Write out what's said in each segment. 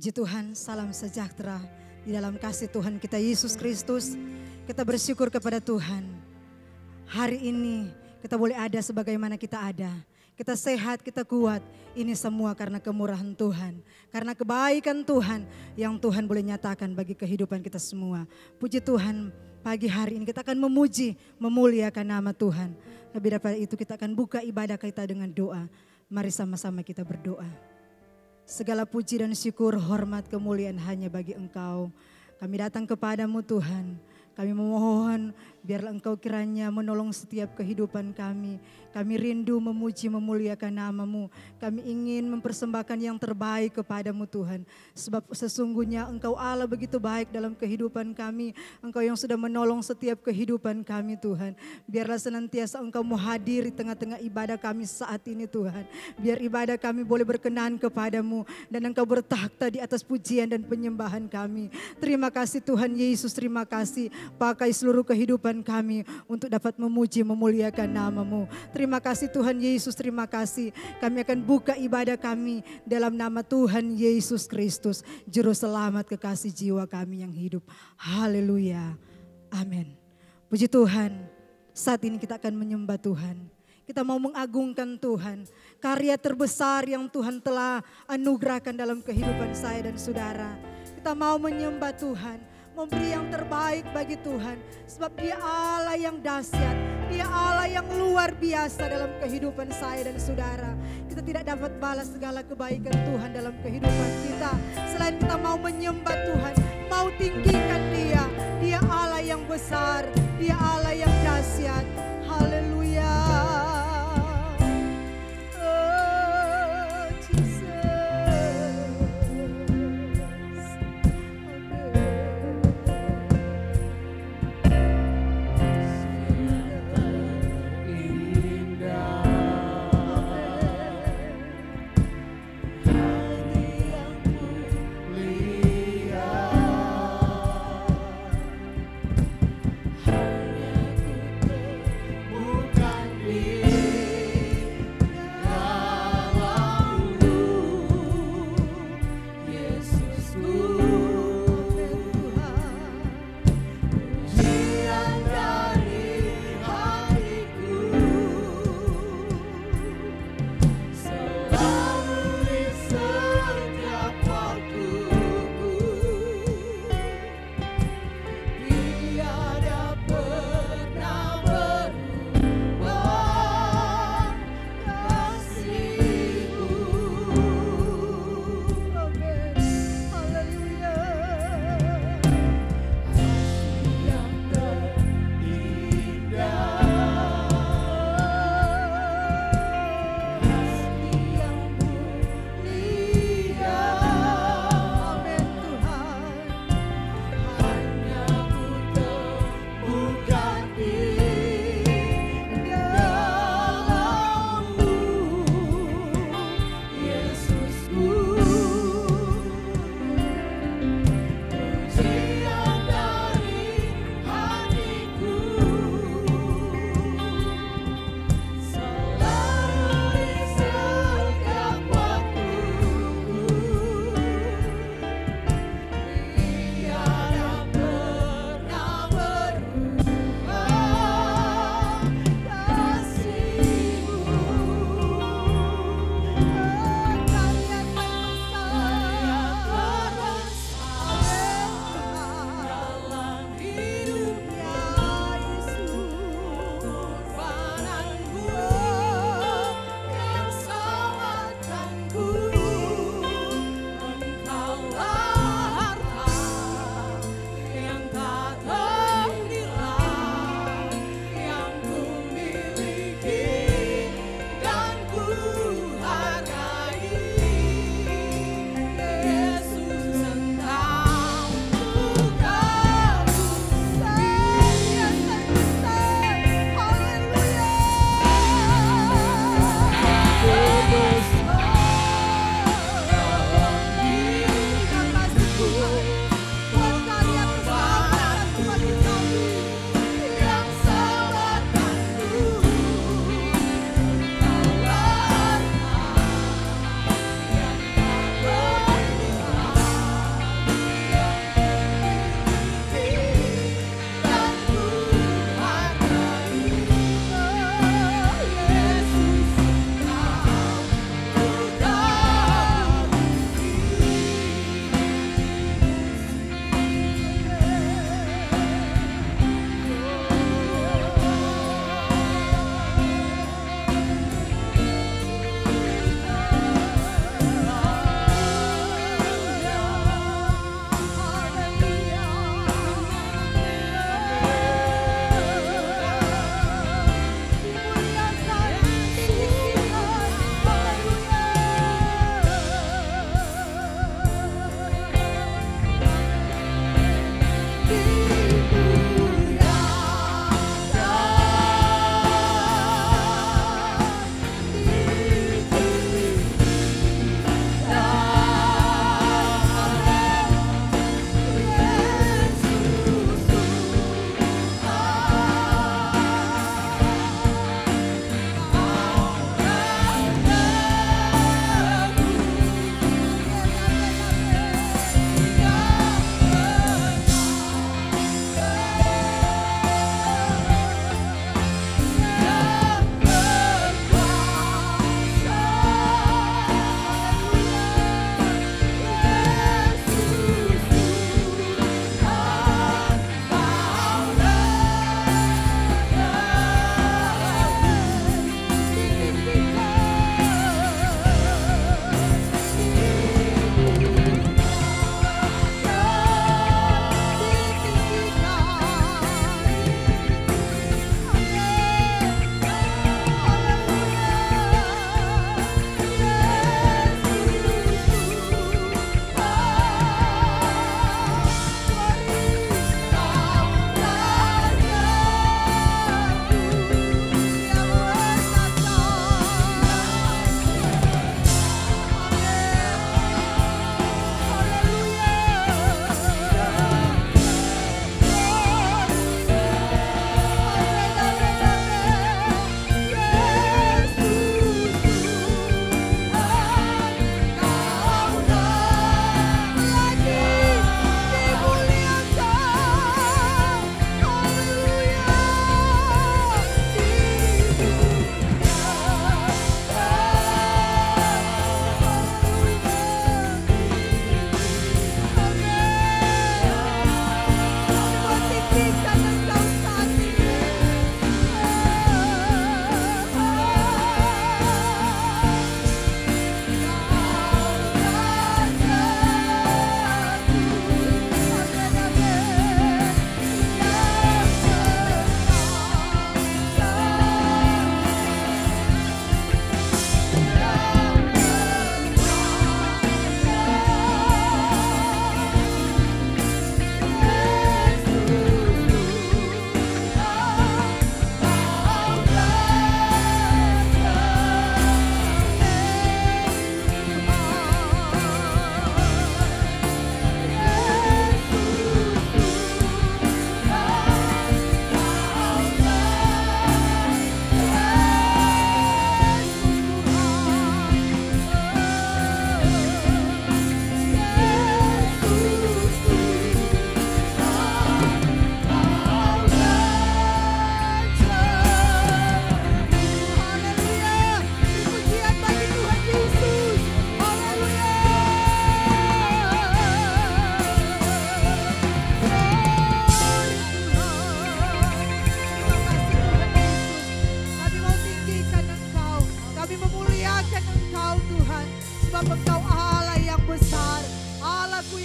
Puji Tuhan, salam sejahtera di dalam kasih Tuhan kita Yesus Kristus. Kita bersyukur kepada Tuhan. Hari ini kita boleh ada sebagaimana kita ada. Kita sehat, kita kuat. Ini semua karena kemurahan Tuhan. Karena kebaikan Tuhan yang Tuhan boleh nyatakan bagi kehidupan kita semua. Puji Tuhan, pagi hari ini kita akan memuji, memuliakan nama Tuhan. Lebih daripada itu kita akan buka ibadah kita dengan doa. Mari sama-sama kita berdoa. Segala puji dan syukur, hormat, kemuliaan hanya bagi Engkau. Kami datang kepadamu Tuhan. Kami memohon biarlah Engkau kiranya menolong setiap kehidupan kami. Kami rindu memuji memuliakan nama-Mu. Kami ingin mempersembahkan yang terbaik kepadamu Tuhan. Sebab sesungguhnya Engkau Allah begitu baik dalam kehidupan kami. Engkau yang sudah menolong setiap kehidupan kami Tuhan. Biarlah senantiasa Engkau menghadiri tengah-tengah ibadah kami saat ini Tuhan. Biar ibadah kami boleh berkenan kepadamu. Dan Engkau bertakhta di atas pujian dan penyembahan kami. Terima kasih Tuhan Yesus, terima kasih. Pakai seluruh kehidupan kami untuk dapat memuji memuliakan nama-Mu. Terima kasih Tuhan Yesus, terima kasih. Kami akan buka ibadah kami dalam nama Tuhan Yesus Kristus, Juru Selamat kekasih jiwa kami yang hidup. Haleluya. Amin. Puji Tuhan, saat ini kita akan menyembah Tuhan. Kita mau mengagungkan Tuhan. Karya terbesar yang Tuhan telah anugerahkan dalam kehidupan saya dan saudara. Kita mau menyembah Tuhan. Memberi yang terbaik bagi Tuhan. Sebab Dia Allah yang dahsyat. Dia Allah yang luar biasa dalam kehidupan saya dan saudara. Kita tidak dapat balas segala kebaikan Tuhan dalam kehidupan kita. Selain kita mau menyembah Tuhan, mau tinggikan Dia. Dia Allah yang besar. Dia Allah yang dahsyat. Haleluya. Hanya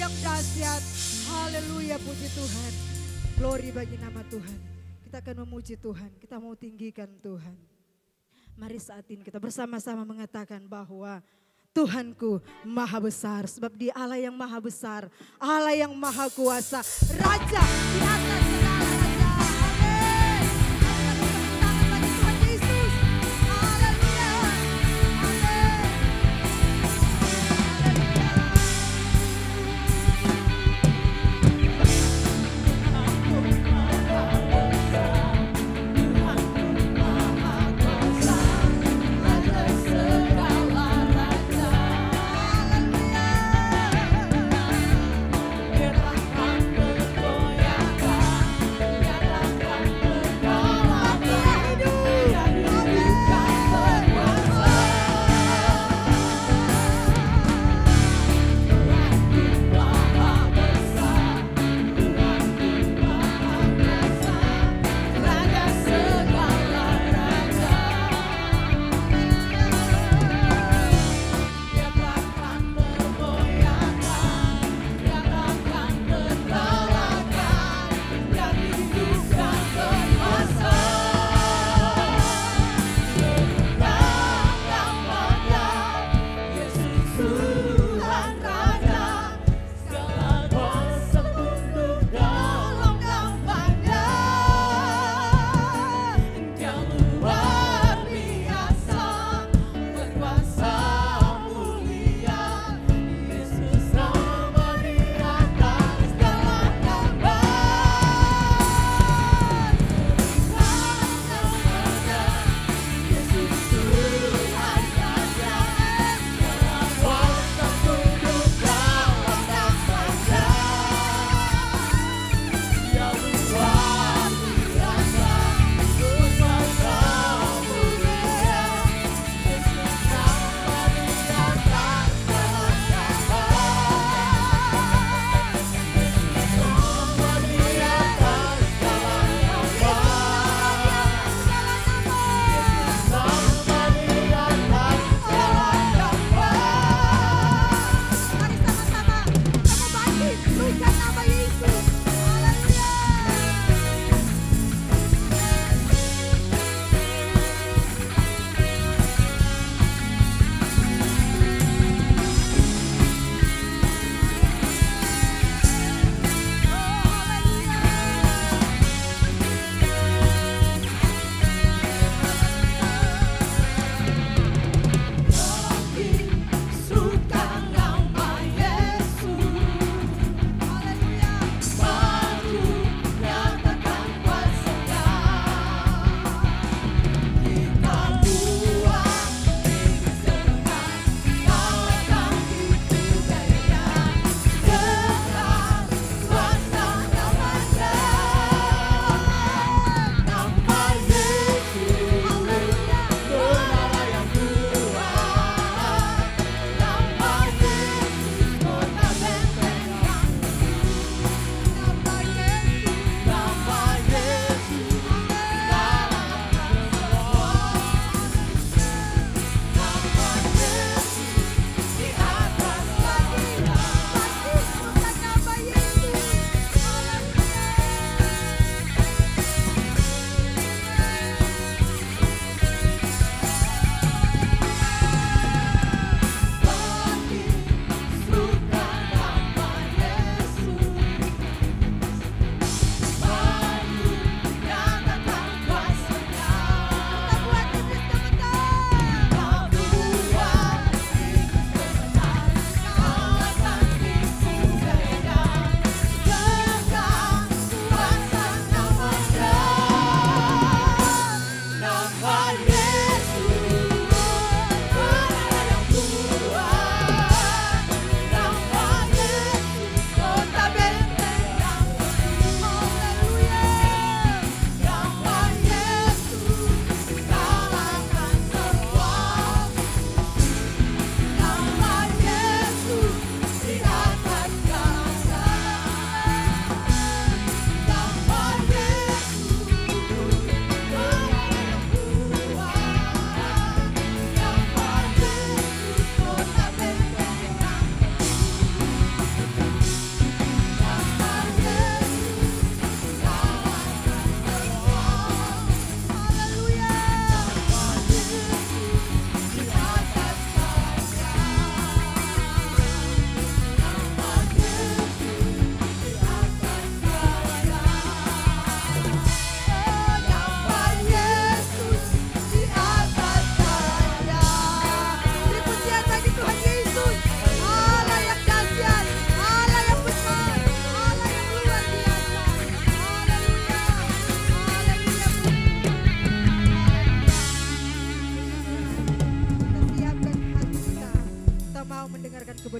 yang dahsyat. Haleluya, puji Tuhan. Glory bagi nama Tuhan. Kita akan memuji Tuhan, kita mau tinggikan Tuhan. Mari saat ini kita bersama-sama mengatakan bahwa Tuhanku maha besar, sebab Dia Allah yang maha besar, Allah yang maha kuasa, Raja di atas segala raja.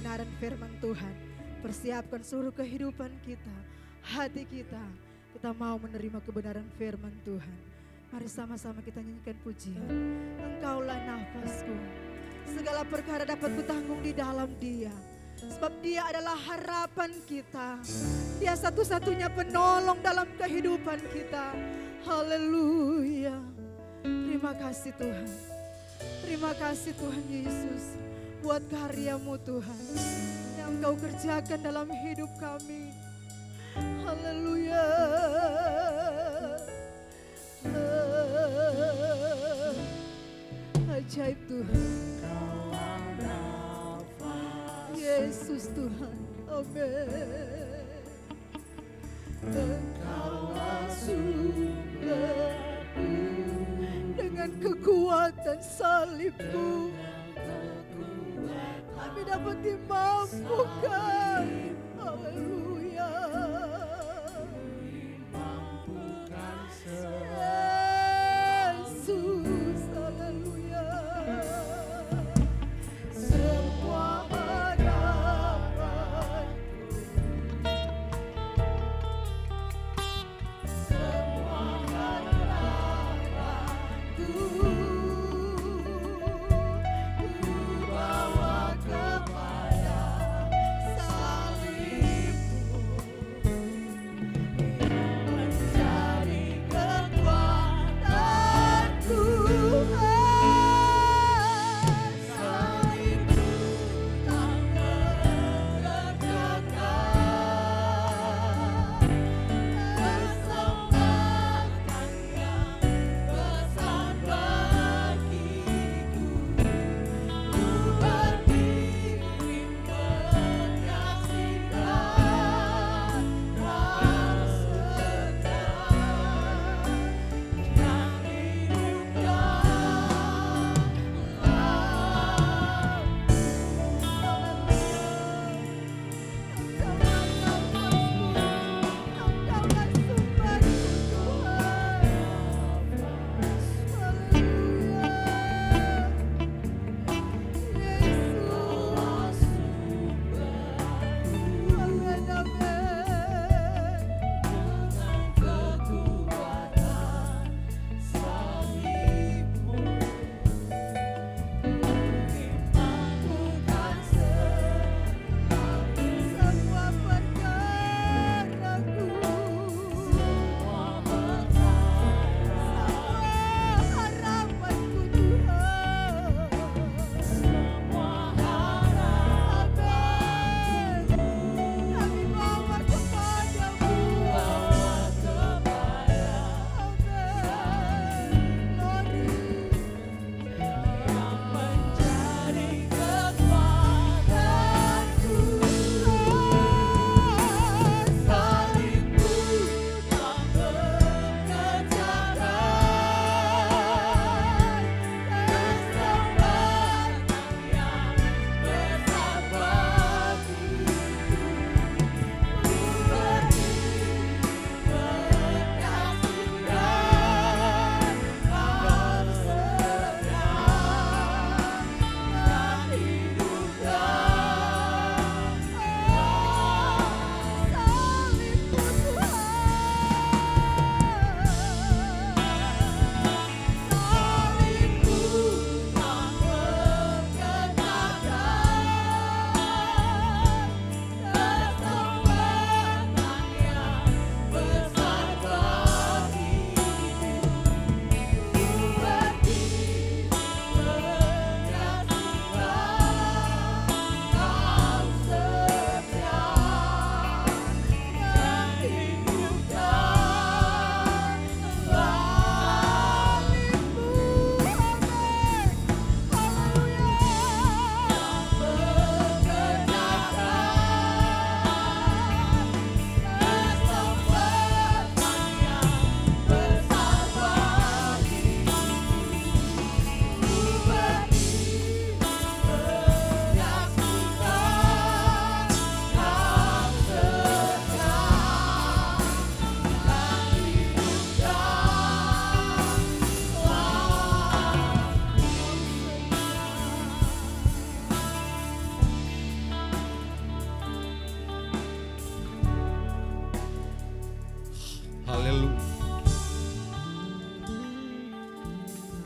kebenaran firman Tuhan. Persiapkan seluruh kehidupan kita, hati kita. Kita mau menerima kebenaran firman Tuhan. Mari sama-sama kita nyanyikan pujian. Engkaulah nafasku, segala perkara dapat kutanggung di dalam Dia. Sebab Dia adalah harapan kita. Dia satu-satunya penolong dalam kehidupan kita. Haleluya. Terima kasih Tuhan. Terima kasih Tuhan Yesus. Buat karya-Mu Tuhan yang Engkau kerjakan dalam hidup kami. Haleluya. Ajaib Tuhan. Yesus Tuhan. Amin. Engkaulah sumberku, dengan kekuatan salib-Mu kami dapat dimampukan. Haleluya. Yesus, haleluya. Semua harapanku, semua harapanku ku bawa kepada salib-Mu.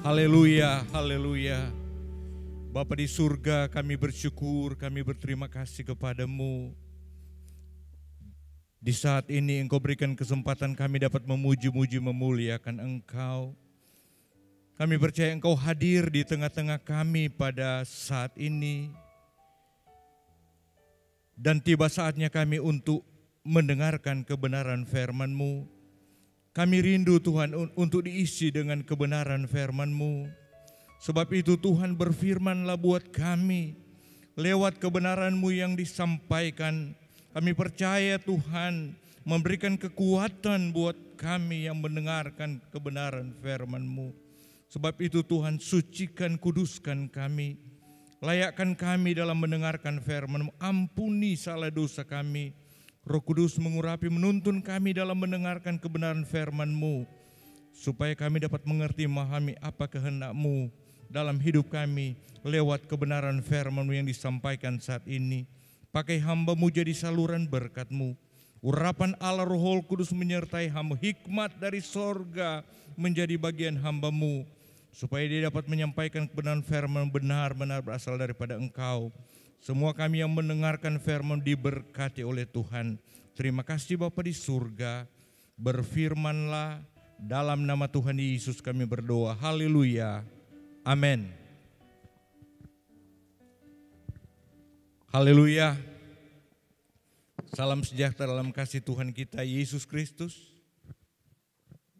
Haleluya, haleluya. Bapa di surga, kami bersyukur, kami berterima kasih kepadamu. Di saat ini Engkau berikan kesempatan kami dapat memuji-muji, memuliakan Engkau. Kami percaya Engkau hadir di tengah-tengah kami pada saat ini. Dan tiba saatnya kami untuk mendengarkan kebenaran firman-Mu. Kami rindu Tuhan untuk diisi dengan kebenaran firman-Mu. Sebab itu Tuhan berfirman-Lah buat kami. Lewat kebenaran-Mu yang disampaikan, kami percaya Tuhan memberikan kekuatan buat kami yang mendengarkan kebenaran firman-Mu. Sebab itu Tuhan sucikan, kuduskan kami. Layakkan kami dalam mendengarkan firman-Mu. Ampuni salah dosa kami. Roh Kudus mengurapi, menuntun kami dalam mendengarkan kebenaran firman-Mu, supaya kami dapat mengerti, memahami apa kehendak-Mu dalam hidup kami lewat kebenaran firman-Mu yang disampaikan saat ini. Pakai hamba-Mu jadi saluran berkat-Mu. Urapan Allah Roh Kudus menyertai hamba, hikmat dari sorga menjadi bagian hamba-Mu, supaya dia dapat menyampaikan kebenaran firman benar-benar berasal daripada Engkau. Semua kami yang mendengarkan firman diberkati oleh Tuhan. Terima kasih Bapa di surga. Berfirmanlah, dalam nama Tuhan Yesus kami berdoa. Haleluya. Amin. Haleluya. Salam sejahtera dalam kasih Tuhan kita Yesus Kristus.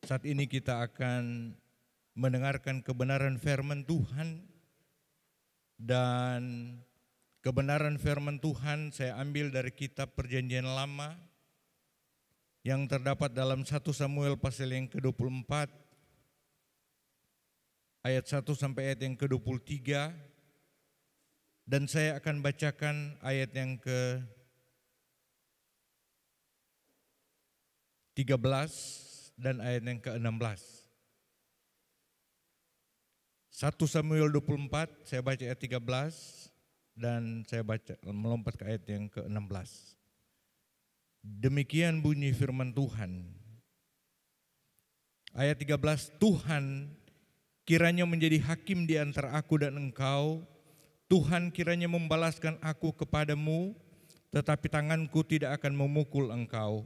Saat ini kita akan mendengarkan kebenaran firman Tuhan. Dan kebenaran firman Tuhan saya ambil dari kitab Perjanjian Lama yang terdapat dalam 1 Samuel pasal yang ke-24 ayat 1 sampai ayat yang ke-23, dan saya akan bacakan ayat yang ke-13 dan ayat yang ke-16. 1 Samuel 24, saya baca ayat 13 dan saya baca melompat ke ayat yang ke-16. Demikian bunyi firman Tuhan. Ayat 13, Tuhan kiranya menjadi hakim di antara aku dan engkau. Tuhan kiranya membalaskan aku kepadamu, tetapi tanganku tidak akan memukul engkau.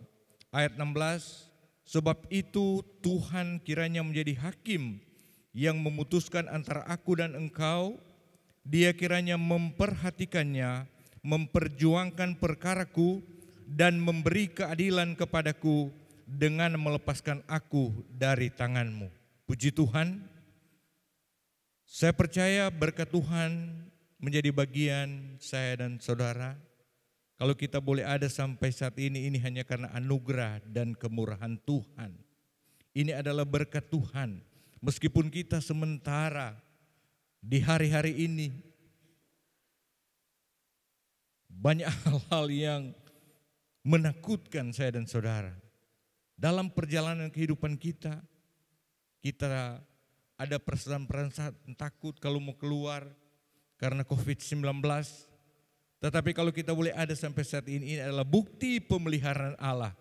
Ayat 16, sebab itu Tuhan kiranya menjadi hakim yang memutuskan antara aku dan engkau. Dia kiranya memperhatikannya, memperjuangkan perkaraku, dan memberi keadilan kepadaku dengan melepaskan aku dari tanganmu. Puji Tuhan, saya percaya berkat Tuhan menjadi bagian saya dan saudara. Kalau kita boleh ada sampai saat ini hanya karena anugerah dan kemurahan Tuhan. Ini adalah berkat Tuhan. Meskipun kita sementara di hari-hari ini banyak hal-hal yang menakutkan saya dan saudara. Dalam perjalanan kehidupan kita ada perasaan takut kalau mau keluar karena COVID-19. Tetapi kalau kita boleh ada sampai saat ini adalah bukti pemeliharaan Allah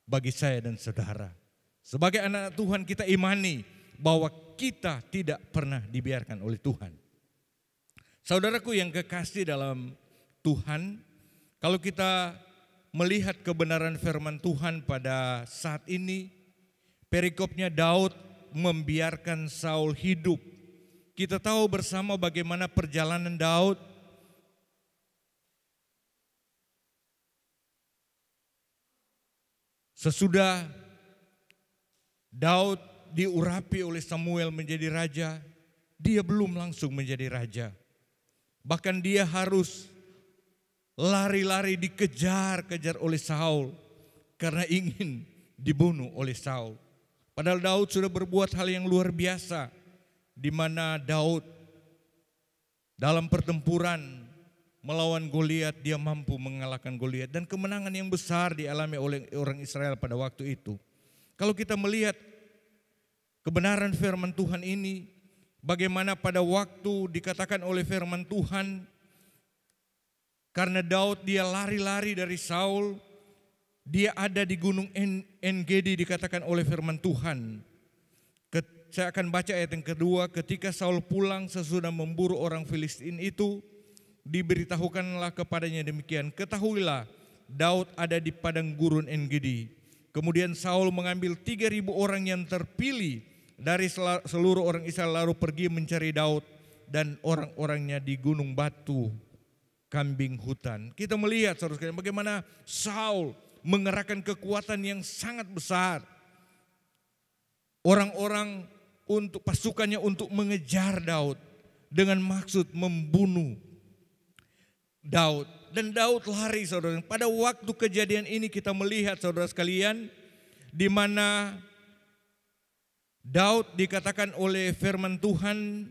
bagi saya dan saudara. Sebagai anak Tuhan kita imani bahwa kita tidak pernah dibiarkan oleh Tuhan. Saudaraku yang kekasih dalam Tuhan, kalau kita melihat kebenaran firman Tuhan pada saat ini, perikopnya Daud membiarkan Saul hidup. Kita tahu bersama bagaimana perjalanan Daud. Sesudah Daud diurapi oleh Samuel menjadi raja, dia belum langsung menjadi raja. Bahkan dia harus lari-lari dikejar-kejar oleh Saul karena ingin dibunuh oleh Saul. Padahal Daud sudah berbuat hal yang luar biasa, di mana Daud dalam pertempuran melawan Goliat dia mampu mengalahkan Goliat, dan kemenangan yang besar dialami oleh orang Israel pada waktu itu. Kalau kita melihat kebenaran firman Tuhan ini, bagaimana pada waktu dikatakan oleh firman Tuhan, karena Daud dia lari-lari dari Saul, dia ada di gunung En-Gedi dikatakan oleh firman Tuhan. saya akan baca ayat yang kedua. Ketika Saul pulang sesudah memburu orang Filistin itu, diberitahukanlah kepadanya demikian, ketahuilah Daud ada di padang gurun En-Gedi. Kemudian Saul mengambil 3.000 orang yang terpilih dari seluruh orang Israel lalu pergi mencari Daud dan orang-orangnya di gunung batu kambing hutan. Kita melihat saudara sekalian bagaimana Saul mengerahkan kekuatan yang sangat besar. Orang-orang untuk pasukannya untuk mengejar Daud dengan maksud membunuh Daud. Dan Daud lari saudara. Pada waktu kejadian ini kita melihat saudara sekalian, di mana Daud dikatakan oleh firman Tuhan,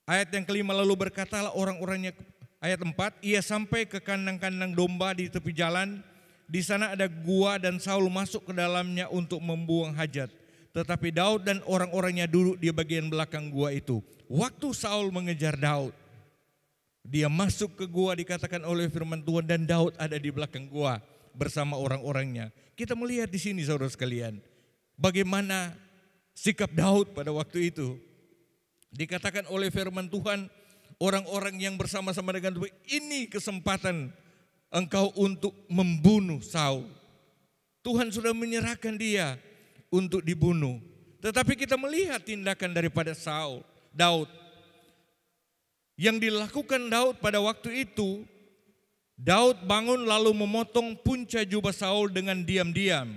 ayat yang kelima, lalu berkatalah orang-orangnya, ayat 4, ia sampai ke kandang-kandang domba di tepi jalan, di sana ada gua dan Saul masuk ke dalamnya untuk membuang hajat. Tetapi Daud dan orang-orangnya duduk di bagian belakang gua itu. Waktu Saul mengejar Daud, dia masuk ke gua dikatakan oleh firman Tuhan dan Daud ada di belakang gua bersama orang-orangnya. Kita melihat di sini saudara sekalian, bagaimana sikap Daud pada waktu itu. Dikatakan oleh firman Tuhan, orang-orang yang bersama-sama dengan Tuhan, ini kesempatan engkau untuk membunuh Saul. Tuhan sudah menyerahkan dia untuk dibunuh. Tetapi kita melihat tindakan daripada Daud. Yang dilakukan Daud pada waktu itu, Daud bangun lalu memotong punca jubah Saul dengan diam-diam.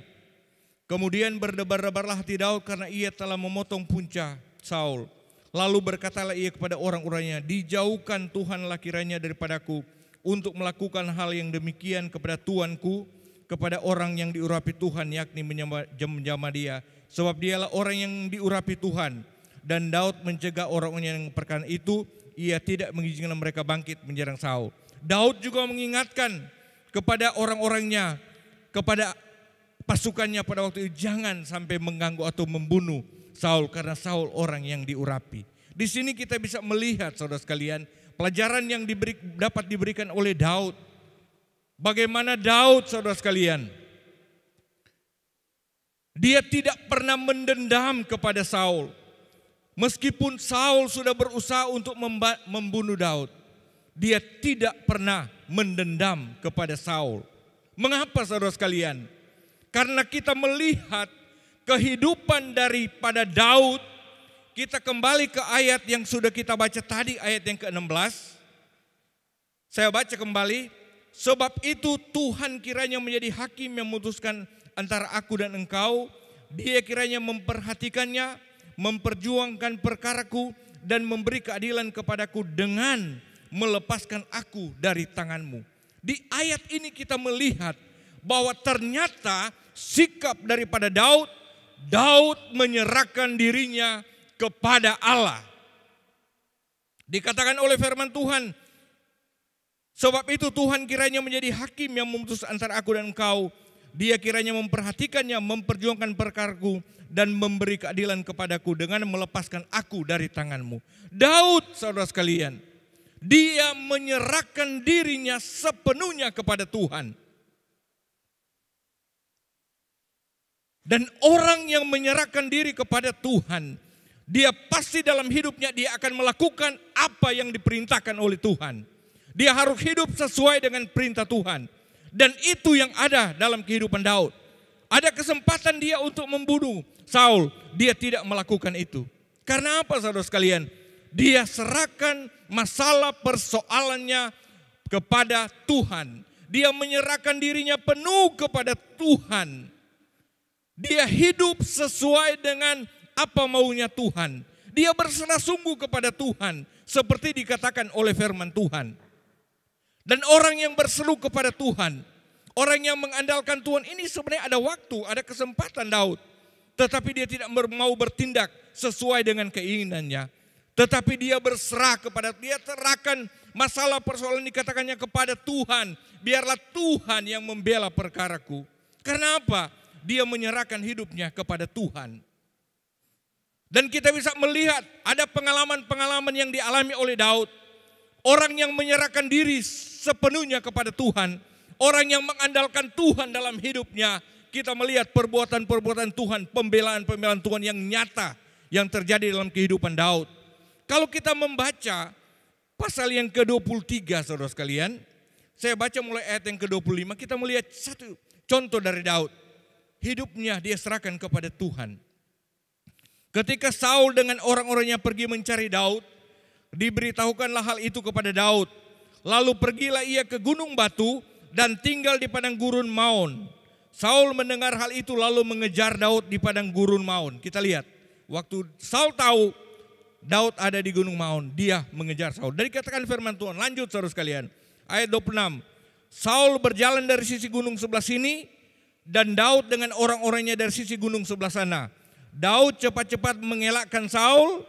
Kemudian berdebar-debarlah hati Daud karena ia telah memotong punca Saul. Lalu berkatalah ia kepada orang-orangnya, dijauhkan Tuhanlah kiranya daripadaku untuk melakukan hal yang demikian kepada tuanku, kepada orang yang diurapi Tuhan, yakni menjamah dia. Sebab dialah orang yang diurapi Tuhan. Dan Daud mencegah orang-orang yang perkara itu, ia tidak mengizinkan mereka bangkit menyerang Saul. Daud juga mengingatkan kepada orang-orangnya, kepada pasukannya pada waktu itu, jangan sampai mengganggu atau membunuh Saul karena Saul orang yang diurapi. Di sini kita bisa melihat saudara sekalian pelajaran yang dapat diberikan oleh Daud. Bagaimana Daud saudara sekalian, dia tidak pernah mendendam kepada Saul. Meskipun Saul sudah berusaha untuk membunuh Daud, dia tidak pernah mendendam kepada Saul. Mengapa saudara sekalian? Karena kita melihat kehidupan daripada Daud. Kita kembali ke ayat yang sudah kita baca tadi, ayat yang ke-16. Saya baca kembali. Sebab itu Tuhan kiranya menjadi hakim yang memutuskan antara aku dan engkau. Dia kiranya memperhatikannya, memperjuangkan perkaraku dan memberi keadilan kepadaku dengan melepaskan aku dari tanganmu. Di ayat ini kita melihat bahwa ternyata sikap daripada Daud menyerahkan dirinya kepada Allah. Dikatakan oleh firman Tuhan, sebab itu Tuhan kiranya menjadi hakim yang memutus antara aku dan engkau. Dia kiranya memperhatikannya, memperjuangkan perkaraku dan memberi keadilan kepadaku dengan melepaskan aku dari tanganmu. Daud saudara sekalian, dia menyerahkan dirinya sepenuhnya kepada Tuhan. Dan orang yang menyerahkan diri kepada Tuhan, dia pasti dalam hidupnya dia akan melakukan apa yang diperintahkan oleh Tuhan. Dia harus hidup sesuai dengan perintah Tuhan. Dan itu yang ada dalam kehidupan Daud. Ada kesempatan dia untuk membunuh Saul, dia tidak melakukan itu. Karena apa saudara sekalian? Dia serahkan masalah persoalannya kepada Tuhan. Dia menyerahkan dirinya penuh kepada Tuhan. Dia hidup sesuai dengan apa maunya Tuhan. Dia berserah sungguh kepada Tuhan, seperti dikatakan oleh firman Tuhan. Dan orang yang berseru kepada Tuhan, orang yang mengandalkan Tuhan, ini sebenarnya ada waktu, ada kesempatan Daud. Tetapi dia tidak mau bertindak sesuai dengan keinginannya. Tetapi dia berserah kepada, dia serahkan masalah persoalan dikatakannya kepada Tuhan. Biarlah Tuhan yang membela perkaraku. Karena apa? Dia menyerahkan hidupnya kepada Tuhan. Dan kita bisa melihat ada pengalaman-pengalaman yang dialami oleh Daud. Orang yang menyerahkan diri sepenuhnya kepada Tuhan. Orang yang mengandalkan Tuhan dalam hidupnya. Kita melihat perbuatan-perbuatan Tuhan, pembelaan-pembelaan Tuhan yang nyata, yang terjadi dalam kehidupan Daud. Kalau kita membaca pasal yang ke-23 saudara sekalian, saya baca mulai ayat yang ke-25, kita melihat satu contoh dari Daud. Hidupnya dia serahkan kepada Tuhan. Ketika Saul dengan orang-orangnya pergi mencari Daud, diberitahukanlah hal itu kepada Daud. Lalu pergilah ia ke gunung batu dan tinggal di padang gurun Maon. Saul mendengar hal itu lalu mengejar Daud di padang gurun Maon. Kita lihat, waktu Saul tahu Daud ada di gunung Maon, dia mengejar Saul. Dari katakan firman Tuhan, lanjut saudara sekalian. Ayat 26, Saul berjalan dari sisi gunung sebelah sini dan Daud dengan orang-orangnya dari sisi gunung sebelah sana. Daud cepat-cepat mengelakkan Saul,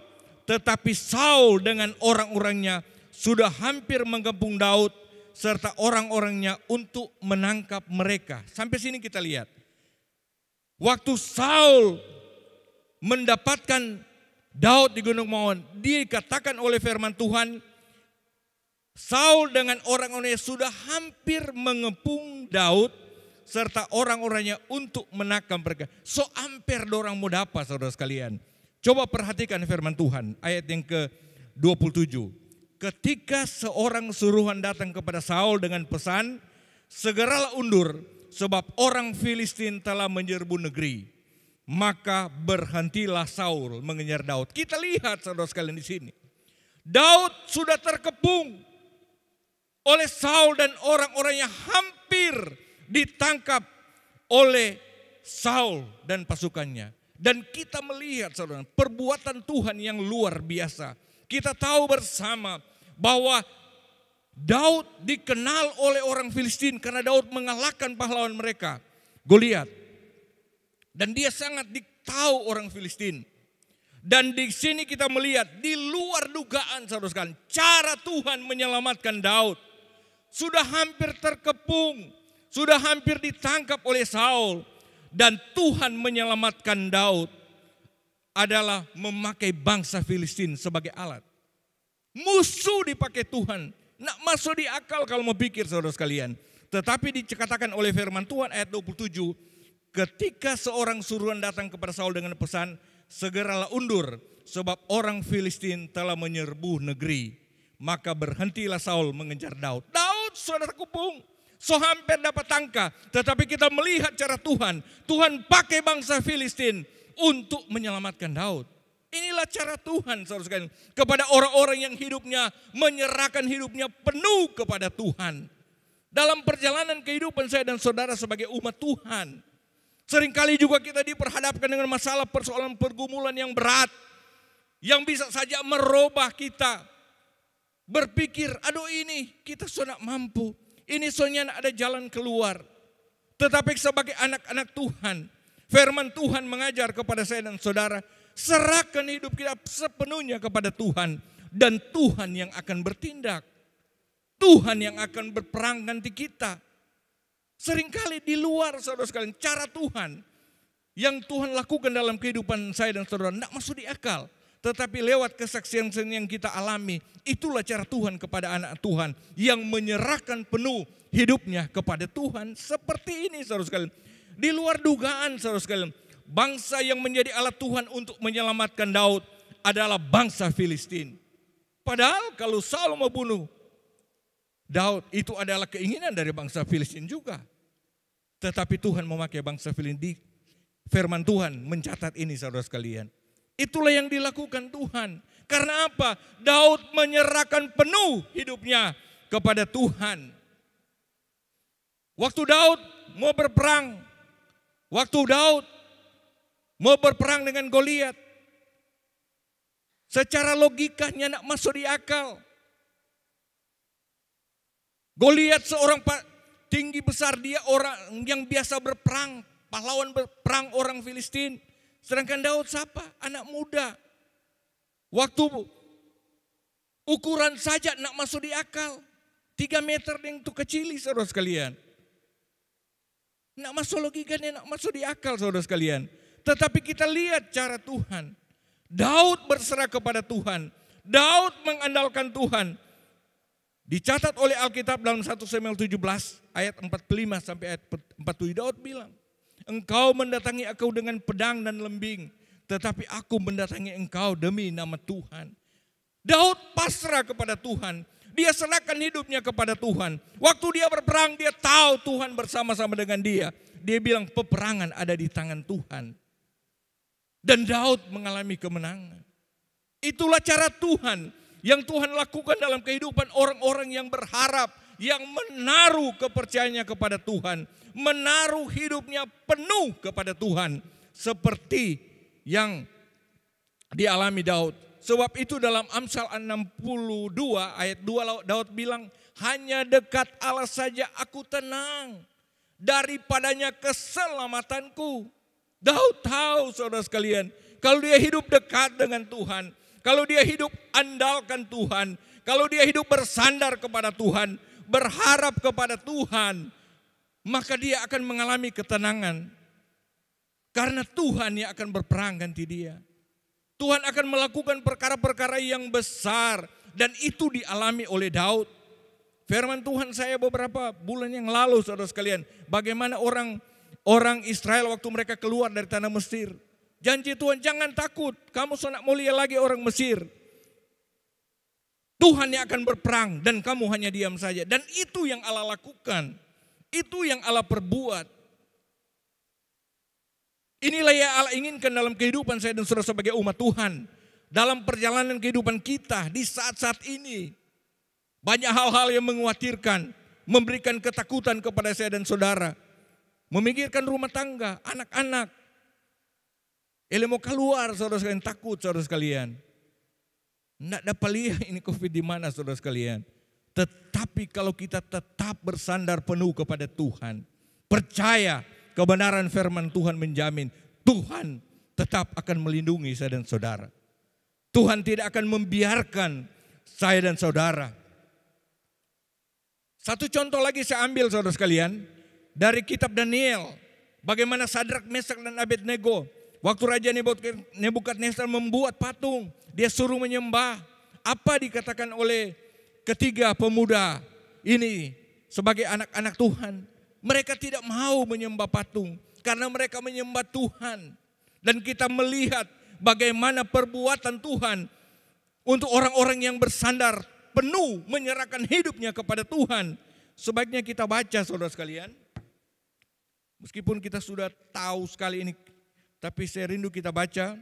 tetapi Saul dengan orang-orangnya sudah hampir mengepung Daud serta orang-orangnya untuk menangkap mereka. Sampai sini kita lihat. Waktu Saul mendapatkan Daud di Gunung Maon, dikatakan oleh firman Tuhan, Saul dengan orang-orangnya sudah hampir mengepung Daud serta orang-orangnya untuk menangkap mereka. So hampir dorang mau dapat saudara sekalian. Coba perhatikan firman Tuhan ayat yang ke-27. Ketika seorang suruhan datang kepada Saul dengan pesan, segeralah undur sebab orang Filistin telah menyerbu negeri. Maka berhentilah Saul mengejar Daud. Kita lihat saudara sekalian di sini. Daud sudah terkepung oleh Saul dan orang-orangnya, hampir ditangkap oleh Saul dan pasukannya. Dan kita melihat saudara, perbuatan Tuhan yang luar biasa. Kita tahu bersama bahwa Daud dikenal oleh orang Filistin karena Daud mengalahkan pahlawan mereka, Goliat. Dan dia sangat ditahu orang Filistin. Dan di sini kita melihat di luar dugaan saudara sekalian, cara Tuhan menyelamatkan Daud. Sudah hampir terkepung, sudah hampir ditangkap oleh Saul. Dan Tuhan menyelamatkan Daud adalah memakai bangsa Filistin sebagai alat. Musuh dipakai Tuhan. Nak masuk di akal kalau mau pikir saudara sekalian. Tetapi dikatakan oleh firman Tuhan ayat 27. Ketika seorang suruhan datang kepada Saul dengan pesan, segeralah undur sebab orang Filistin telah menyerbu negeri. Maka berhentilah Saul mengejar Daud. Daud sudah terkepung, so hampir dapat tangkap. Tetapi kita melihat cara Tuhan. Tuhan pakai bangsa Filistin untuk menyelamatkan Daud. Inilah cara Tuhan saudara sekalian, kepada orang-orang yang hidupnya menyerahkan hidupnya penuh kepada Tuhan. Dalam perjalanan kehidupan saya dan saudara sebagai umat Tuhan, seringkali juga kita diperhadapkan dengan masalah persoalan pergumulan yang berat, yang bisa saja merubah kita. Berpikir, aduh ini kita sudah mampu, ini soalnya ada jalan keluar. Tetapi sebagai anak-anak Tuhan, firman Tuhan mengajar kepada saya dan saudara, serahkan hidup kita sepenuhnya kepada Tuhan. Dan Tuhan yang akan bertindak. Tuhan yang akan berperang ganti kita. Seringkali di luar saudara sekalian, cara Tuhan yang Tuhan lakukan dalam kehidupan saya dan saudara tidak masuk di akal. Tetapi lewat kesaksian yang kita alami, itulah cara Tuhan kepada anak Tuhan yang menyerahkan penuh hidupnya kepada Tuhan. Seperti ini saudara sekalian. Di luar dugaan saudara sekalian, bangsa yang menjadi alat Tuhan untuk menyelamatkan Daud adalah bangsa Filistin. Padahal kalau Saul mau bunuh Daud, itu adalah keinginan dari bangsa Filistin juga. Tetapi Tuhan memakai bangsa Filistin. Firman Tuhan mencatat ini saudara sekalian. Itulah yang dilakukan Tuhan. Karena apa? Daud menyerahkan penuh hidupnya kepada Tuhan. Waktu Daud mau berperang, waktu Daud mau berperang dengan Goliat, secara logikanya tidak masuk di akal. Goliat seorang tinggi besar, dia orang yang biasa berperang, pahlawan berperang orang Filistin. Sedangkan Daud siapa? Anak muda. Waktu ukuran saja tidak masuk di akal. 3 meter yang itu kecil saudara sekalian. Tidak masuk logikanya, tidak masuk di akal saudara sekalian. Tetapi kita lihat cara Tuhan. Daud berserah kepada Tuhan. Daud mengandalkan Tuhan. Dicatat oleh Alkitab dalam 1 Samuel 17 ayat 45 sampai ayat 47. Daud bilang, engkau mendatangi aku dengan pedang dan lembing, tetapi aku mendatangi engkau demi nama Tuhan. Daud pasrah kepada Tuhan. Dia serahkan hidupnya kepada Tuhan. Waktu dia berperang, dia tahu Tuhan bersama-sama dengan dia. Dia bilang peperangan ada di tangan Tuhan. Dan Daud mengalami kemenangan. Itulah cara Tuhan yang Tuhan lakukan dalam kehidupan orang-orang yang berharap, yang menaruh kepercayaannya kepada Tuhan, menaruh hidupnya penuh kepada Tuhan, seperti yang dialami Daud. Sebab itu dalam Amsal 62 ayat 2 Daud bilang, hanya dekat Allah saja aku tenang, daripadanya keselamatanku. Daud tahu saudara sekalian, kalau dia hidup dekat dengan Tuhan, kalau dia hidup andalkan Tuhan, kalau dia hidup bersandar kepada Tuhan, berharap kepada Tuhan, maka dia akan mengalami ketenangan. Karena Tuhan yang akan berperang ganti dia. Tuhan akan melakukan perkara-perkara yang besar, dan itu dialami oleh Daud. Firman Tuhan saya beberapa bulan yang lalu saudara sekalian, bagaimana orang Israel waktu mereka keluar dari tanah Mesir. Janji Tuhan, jangan takut, kamu sudah mulia lagi orang Mesir. Tuhan yang akan berperang dan kamu hanya diam saja. Dan itu yang Allah lakukan, itu yang Allah perbuat. Inilah yang Allah inginkan dalam kehidupan saya dan saudara sebagai umat Tuhan. Dalam perjalanan kehidupan kita di saat-saat ini. Banyak hal-hal yang mengkhawatirkan, memberikan ketakutan kepada saya dan saudara. Memikirkan rumah tangga, anak-anak. Mau keluar saudara sekalian, takut saudara sekalian. Tidak dapat lihat ini COVID di mana saudara sekalian. Tetapi kalau kita tetap bersandar penuh kepada Tuhan, percaya kebenaran firman Tuhan menjamin, Tuhan tetap akan melindungi saya dan saudara. Tuhan tidak akan membiarkan saya dan saudara. Satu contoh lagi saya ambil saudara sekalian, dari kitab Daniel, bagaimana Sadrak, Mesak dan Abednego, waktu Raja Nebukadnezar membuat patung, dia suruh menyembah. Apa dikatakan oleh ketiga pemuda ini sebagai anak-anak Tuhan? Mereka tidak mau menyembah patung karena mereka menyembah Tuhan. Dan kita melihat bagaimana perbuatan Tuhan untuk orang-orang yang bersandar penuh menyerahkan hidupnya kepada Tuhan. Sebaiknya kita baca saudara sekalian. Meskipun kita sudah tahu sekali ini, tapi saya rindu kita baca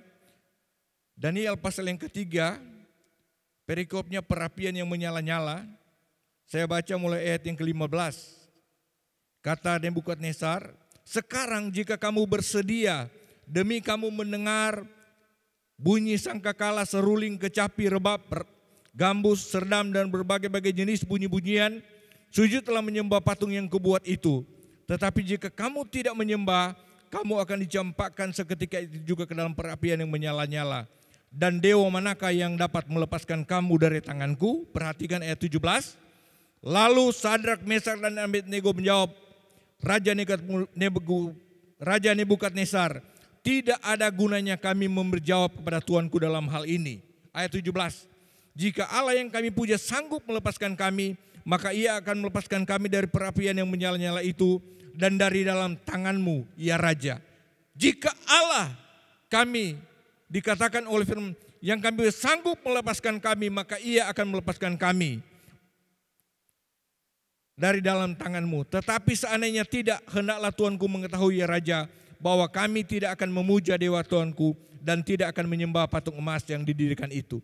Daniel pasal yang ketiga, perikopnya perapian yang menyala-nyala. Saya baca mulai ayat yang ke-15. Kata Nebukadnezar, sekarang jika kamu bersedia demi kamu mendengar bunyi sangkakala, seruling, kecapi, rebab, gambus, serdam dan berbagai-bagai jenis bunyi-bunyian, sujudlah menyembah patung yang kubuat itu. Tetapi jika kamu tidak menyembah, kamu akan dicampakkan seketika itu juga ke dalam perapian yang menyala-nyala. Dan dewa manakah yang dapat melepaskan kamu dari tanganku? Perhatikan ayat 17. Lalu Sadrak, Mesak dan Abednego menjawab, Raja Nebukadnezar, tidak ada gunanya kami menjawab kepada Tuanku dalam hal ini. Ayat 17. Jika Allah yang kami puja sanggup melepaskan kami, maka ia akan melepaskan kami dari perapian yang menyala-nyala itu dan dari dalam tanganmu, ya Raja. Jika Allah kami dikatakan oleh firman yang kami sanggup melepaskan kami, maka ia akan melepaskan kami dari dalam tanganmu. Tetapi seandainya tidak, hendaklah Tuanku mengetahui ya Raja, bahwa kami tidak akan memuja dewa Tuanku dan tidak akan menyembah patung emas yang didirikan itu.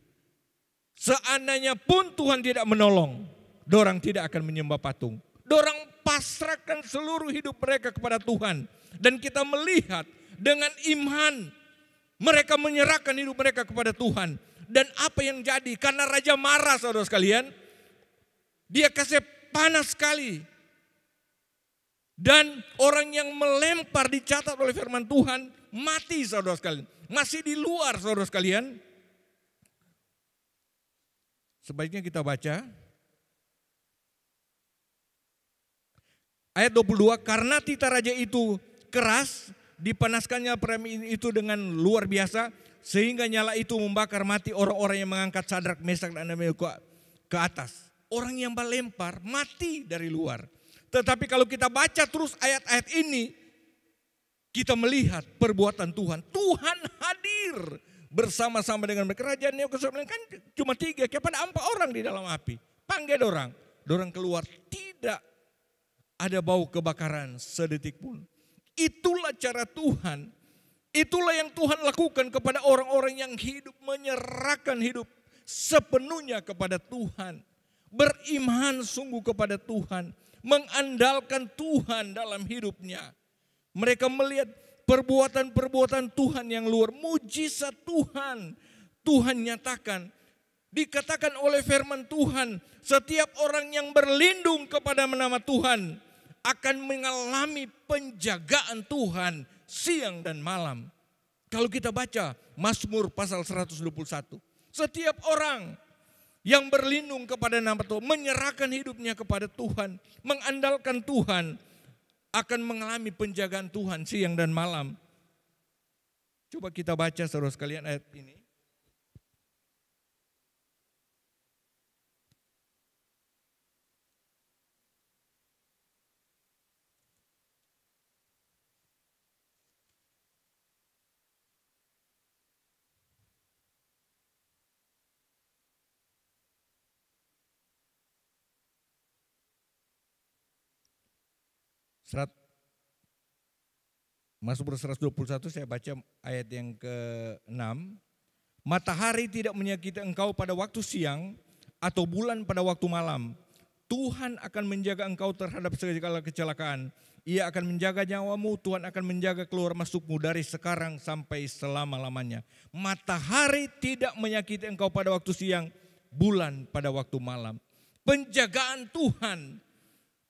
Seandainya pun Tuhan tidak menolong, dorang tidak akan menyembah patung. Dorang pasrahkan seluruh hidup mereka kepada Tuhan. Dan kita melihat dengan iman mereka menyerahkan hidup mereka kepada Tuhan. Dan apa yang jadi? Karena raja marah saudara sekalian. Dia kasih panas sekali. Dan orang yang melempar dicatat oleh firman Tuhan mati saudara sekalian. Masih di luar saudara sekalian. Sebaiknya kita baca ayat 22, karena titah raja itu keras, dipanaskannya perang itu dengan luar biasa, sehingga nyala itu membakar mati orang-orang yang mengangkat Sadrak, Mesak dan Abednego ke atas. Orang yang melempar mati dari luar. Tetapi kalau kita baca terus ayat-ayat ini, kita melihat perbuatan Tuhan. Tuhan hadir bersama-sama dengan mereka. Kerajaan Nebukadnezar kan cuma 3, kepada 4 orang di dalam api. Panggil dorang keluar, tidak ada bau kebakaran sedetik pun. Itulah cara Tuhan. Itulah yang Tuhan lakukan kepada orang-orang yang hidup, menyerahkan hidup sepenuhnya kepada Tuhan. Beriman sungguh kepada Tuhan, mengandalkan Tuhan dalam hidupnya. Mereka melihat perbuatan-perbuatan Tuhan yang luar, mujizat Tuhan. Tuhan nyatakan, dikatakan oleh firman Tuhan, setiap orang yang berlindung kepada nama Tuhan akan mengalami penjagaan Tuhan siang dan malam. Kalau kita baca Mazmur pasal 121, setiap orang yang berlindung kepada nama Tuhan, menyerahkan hidupnya kepada Tuhan, mengandalkan Tuhan, akan mengalami penjagaan Tuhan siang dan malam. Coba kita baca saudara sekalian ayat ini. Mazmur 121 saya baca ayat yang ke-6. Matahari tidak menyakiti engkau pada waktu siang atau bulan pada waktu malam. Tuhan akan menjaga engkau terhadap segala kecelakaan. Ia akan menjaga nyawamu, Tuhan akan menjaga keluar masukmu dari sekarang sampai selama-lamanya. Matahari tidak menyakiti engkau pada waktu siang, bulan pada waktu malam. Penjagaan Tuhan,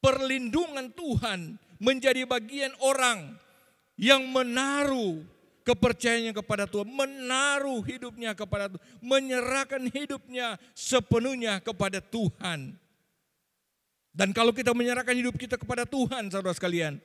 perlindungan Tuhan menjadi bagian orang yang menaruh kepercayaannya kepada Tuhan, menaruh hidupnya kepada Tuhan, menyerahkan hidupnya sepenuhnya kepada Tuhan. Dan kalau kita menyerahkan hidup kita kepada Tuhan, saudara sekalian,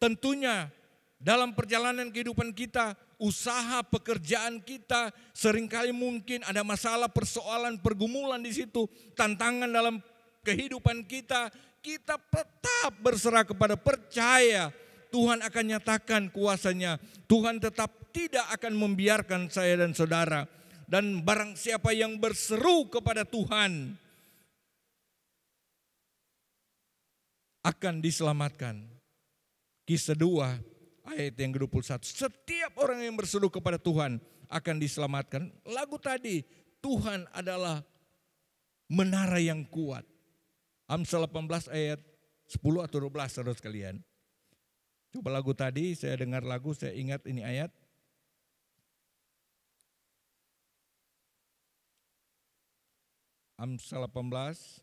tentunya dalam perjalanan kehidupan kita, usaha pekerjaan kita, seringkali mungkin ada masalah, persoalan, pergumulan di situ, tantangan dalam kehidupan kita, kita tetap berserah kepada, percaya Tuhan akan nyatakan kuasanya. Tuhan tetap tidak akan membiarkan saya dan saudara. Dan barang siapa yang berseru kepada Tuhan akan diselamatkan. Kisah 2 ayat yang ke-21. Setiap orang yang berseru kepada Tuhan akan diselamatkan. Lagu tadi, Tuhan adalah menara yang kuat. Amsal 18 ayat 10 atau 12 saudara sekalian. Coba lagu tadi, saya dengar lagu, saya ingat ini ayat. Amsal 18.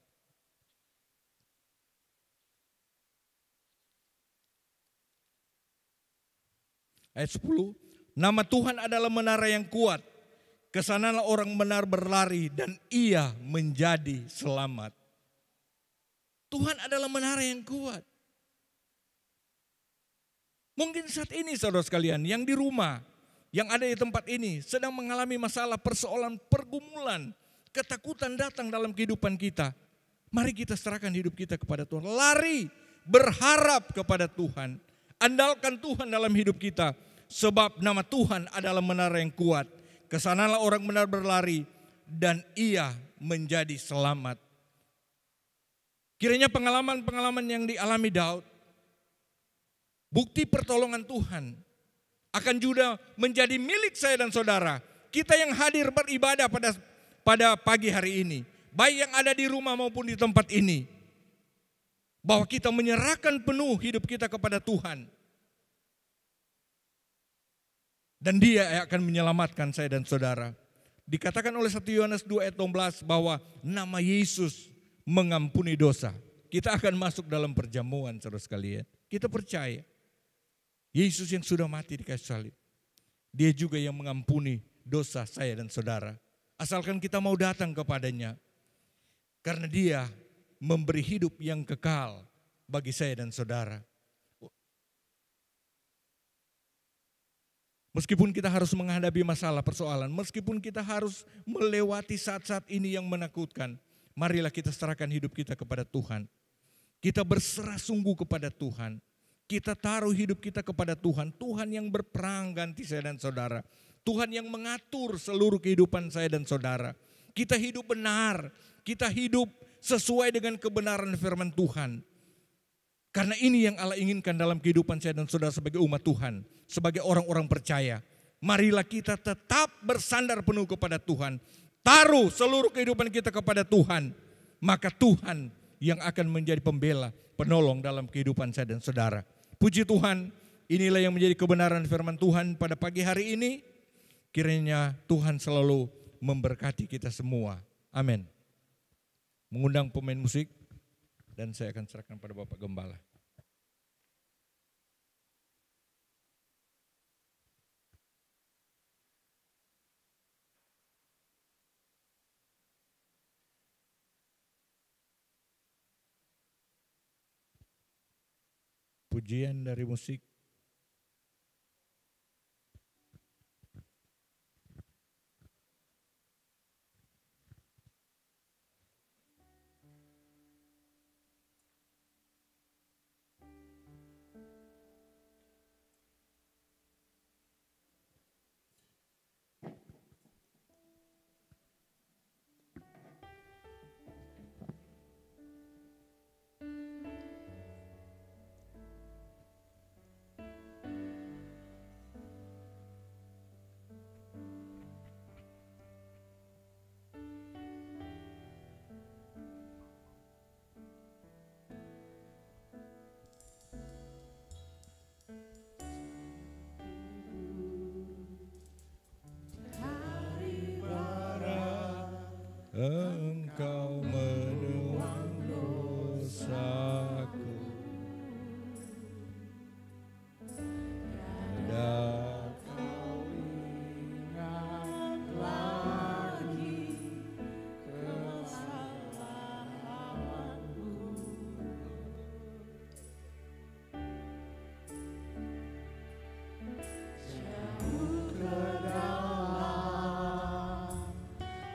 Ayat 10. Nama Tuhan adalah menara yang kuat. Kesanalah orang benar berlari dan ia menjadi selamat. Tuhan adalah menara yang kuat. Mungkin saat ini saudara sekalian yang di rumah, yang ada di tempat ini sedang mengalami masalah, persoalan, pergumulan, ketakutan datang dalam kehidupan kita. Mari kita serahkan hidup kita kepada Tuhan. Lari, berharap kepada Tuhan. Andalkan Tuhan dalam hidup kita. Sebab nama Tuhan adalah menara yang kuat. Kesanalah orang benar berlari dan ia menjadi selamat. Kiranya pengalaman-pengalaman yang dialami Daud, bukti pertolongan Tuhan akan juga menjadi milik saya dan saudara. Kita yang hadir beribadah pada pagi hari ini, baik yang ada di rumah maupun di tempat ini, bahwa kita menyerahkan penuh hidup kita kepada Tuhan. Dan Dia akan menyelamatkan saya dan saudara. Dikatakan oleh 1 Yohanes 2 ayat 16 bahwa nama Yesus mengampuni dosa. Kita akan masuk dalam perjamuan saudara sekalian. Kita percaya Yesus yang sudah mati di kayu salib, Dia juga yang mengampuni dosa saya dan saudara. Asalkan kita mau datang kepadanya. Karena Dia memberi hidup yang kekal bagi saya dan saudara. Meskipun kita harus menghadapi masalah, persoalan, meskipun kita harus melewati saat-saat ini yang menakutkan, marilah kita serahkan hidup kita kepada Tuhan. Kita berserah sungguh kepada Tuhan. Kita taruh hidup kita kepada Tuhan. Tuhan yang berperang ganti saya dan saudara. Tuhan yang mengatur seluruh kehidupan saya dan saudara. Kita hidup benar. Kita hidup sesuai dengan kebenaran firman Tuhan. Karena ini yang Allah inginkan dalam kehidupan saya dan saudara sebagai umat Tuhan. Sebagai orang-orang percaya. Marilah kita tetap bersandar penuh kepada Tuhan. Taruh seluruh kehidupan kita kepada Tuhan. Maka Tuhan yang akan menjadi pembela, penolong dalam kehidupan saya dan saudara. Puji Tuhan, inilah yang menjadi kebenaran firman Tuhan pada pagi hari ini. Kiranya Tuhan selalu memberkati kita semua. Amin. Mengundang pemain musik dan saya akan serahkan pada Bapak Gembala. Pujian dari musik. Engkau menuang dosaku, dan kau ingat lagi kesalahanku. Jauh ke dalam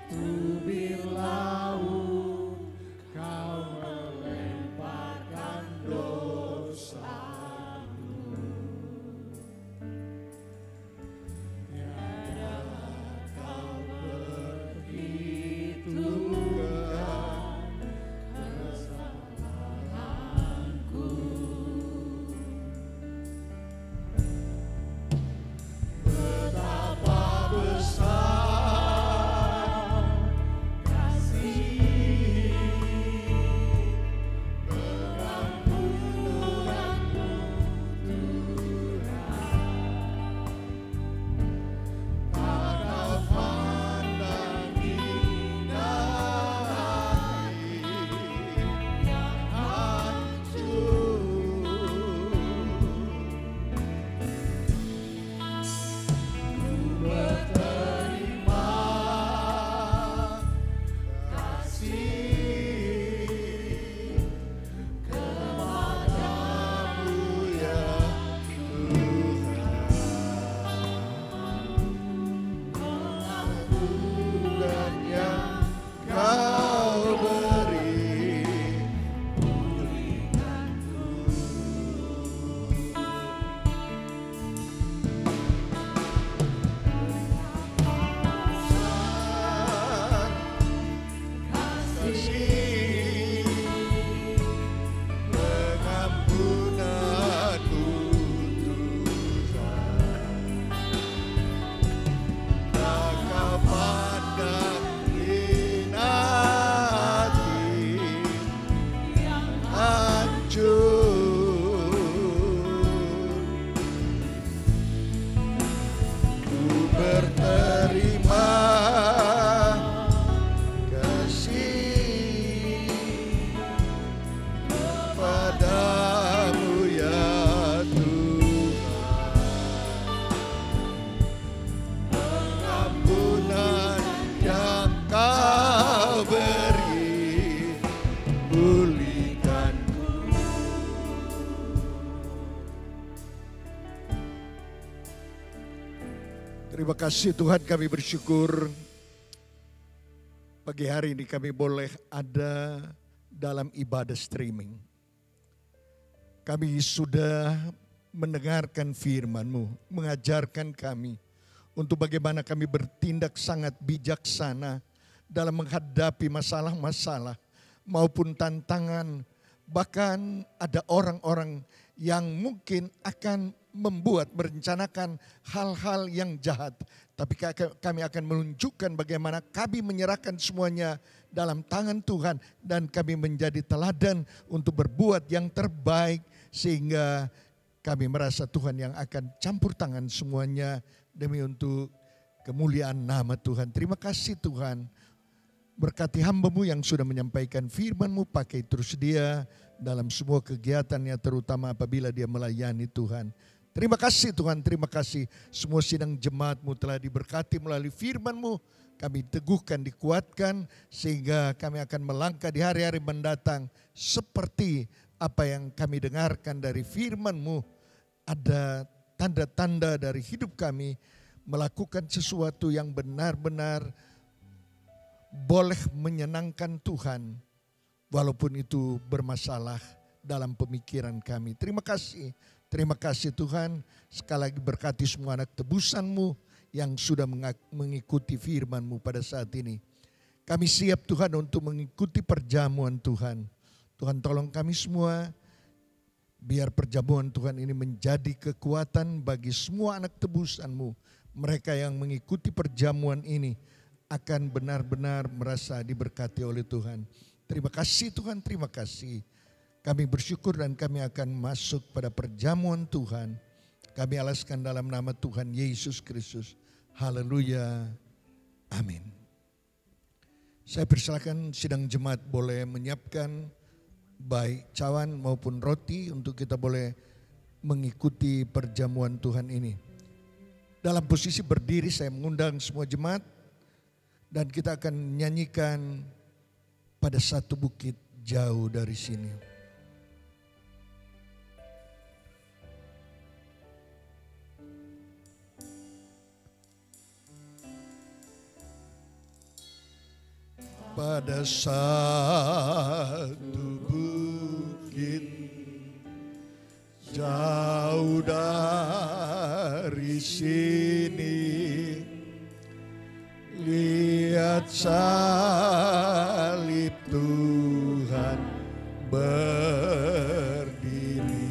tubir laut, kau melemparkan dosaku. Tiada kau perhitungkan kesalahanku. Betapa besar kasih pengampunanmu, Tuhan. Tak kau pandang indah hati yang hancur. Ku berterima kasih kepadamu ya Tuhan. Pengampunan yang kau beri, pulihkanku. Kasih pengampunanmu, Tuhan. Tak kau pandang hina hati yang hancur. Ku berterima kasih kepadamu ya Tuhan. Pengampunan yang kau beri, pulihkanku. Terima kasih Tuhan, kami bersyukur pagi hari ini kami boleh ada dalam ibadah streaming. Kami sudah mendengarkan firman-Mu, mengajarkan kami untuk bagaimana kami bertindak sangat bijaksana dalam menghadapi masalah-masalah maupun tantangan. Bahkan ada orang-orang yang mungkin akan merencanakan hal-hal yang jahat. Tapi kami akan menunjukkan bagaimana kami menyerahkan semuanya dalam tangan Tuhan. Dan kami menjadi teladan untuk berbuat yang terbaik. Sehingga kami merasa Tuhan yang akan campur tangan semuanya demi untuk kemuliaan nama Tuhan. Terima kasih Tuhan. Berkati hamba-Mu yang sudah menyampaikan firman-Mu, pakai terus dia dalam semua kegiatannya, terutama apabila dia melayani Tuhan. Terima kasih Tuhan, terima kasih. Semua sidang jemaat-Mu telah diberkati melalui firman-Mu. Kami teguhkan, dikuatkan, sehingga kami akan melangkah di hari-hari mendatang seperti apa yang kami dengarkan dari firman-Mu. Ada tanda-tanda dari hidup kami melakukan sesuatu yang benar-benar boleh menyenangkan Tuhan, walaupun itu bermasalah dalam pemikiran kami. Terima kasih Tuhan. Sekali lagi berkati semua anak tebusan-Mu yang sudah mengikuti firman-Mu pada saat ini. Kami siap Tuhan untuk mengikuti perjamuan Tuhan. Tuhan tolong kami semua, biar perjamuan Tuhan ini menjadi kekuatan bagi semua anak tebusan-Mu. Mereka yang mengikuti perjamuan ini akan benar-benar merasa diberkati oleh Tuhan. Terima kasih Tuhan, terima kasih. Kami bersyukur dan kami akan masuk pada perjamuan Tuhan. Kami alaskan dalam nama Tuhan Yesus Kristus. Haleluya. Amin. Saya persilakan sidang jemaat boleh menyiapkan baik cawan maupun roti untuk kita boleh mengikuti perjamuan Tuhan ini. Dalam posisi berdiri saya mengundang semua jemaat. Dan kita akan nyanyikan pada satu bukit jauh dari sini. Pada satu bukit jauh dari sini, lihat salib Tuhan berdiri.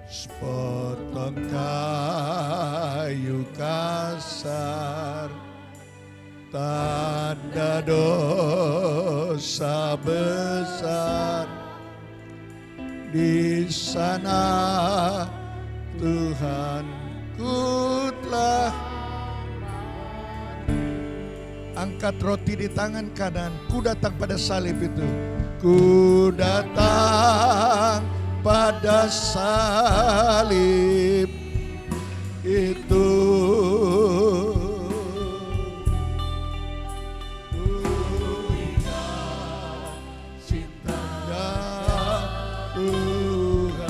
Sepotong kayu kasar, tanda dosa besar. Di sana Tuhan telah angkat roti di tangan kanan. Ku datang pada salib itu. Ku datang pada salib itu. Ku ingat cintanya Tuhanku.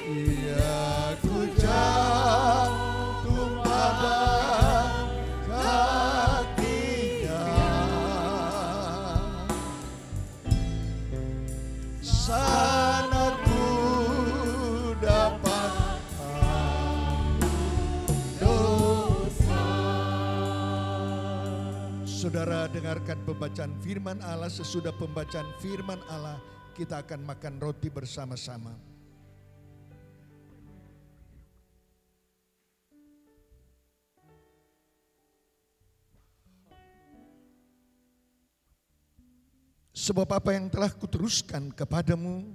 Ia ku jatuh pada kakinya. Sana ku dapat dosa. Saudara dengarkan pembacaan firman Allah. Sesudah pembacaan firman Allah, kita akan makan roti bersama-sama. Sebab apa yang telah kuteruskan kepadamu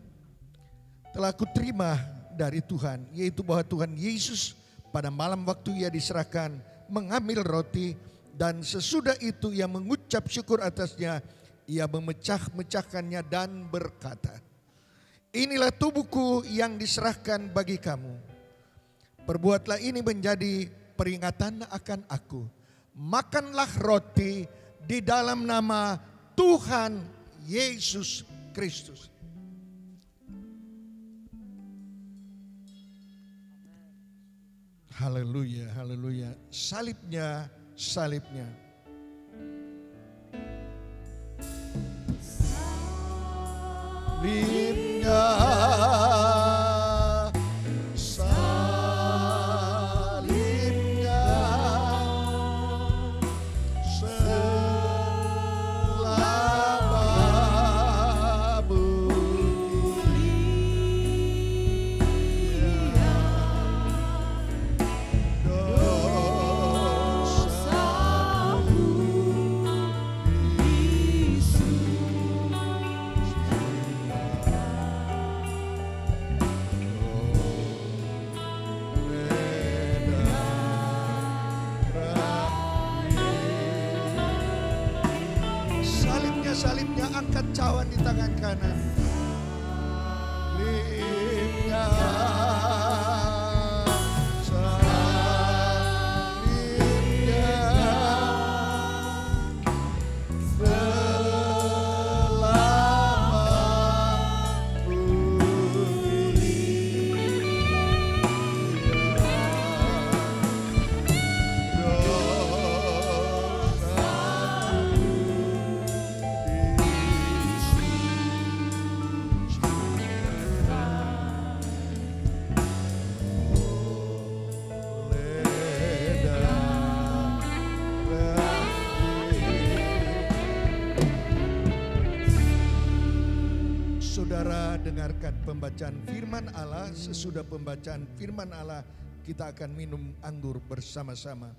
telah kuterima dari Tuhan, yaitu bahwa Tuhan Yesus pada malam waktu ia diserahkan mengambil roti, dan sesudah itu ia mengucap syukur atasnya, ia memecah-mecahkannya dan berkata, inilah tubuhku yang diserahkan bagi kamu. Perbuatlah ini menjadi peringatan akan aku. Makanlah roti di dalam nama Tuhan Yesus Kristus. Haleluya, haleluya. Salibnya salibnya. Salibnya, salibnya, selama salibnya, angkat cawan di tangan kanan. Salibnya, salibnya, selama Saudara dengarkan pembacaan firman Allah. Sesudah pembacaan firman Allah, kita akan minum anggur bersama-sama.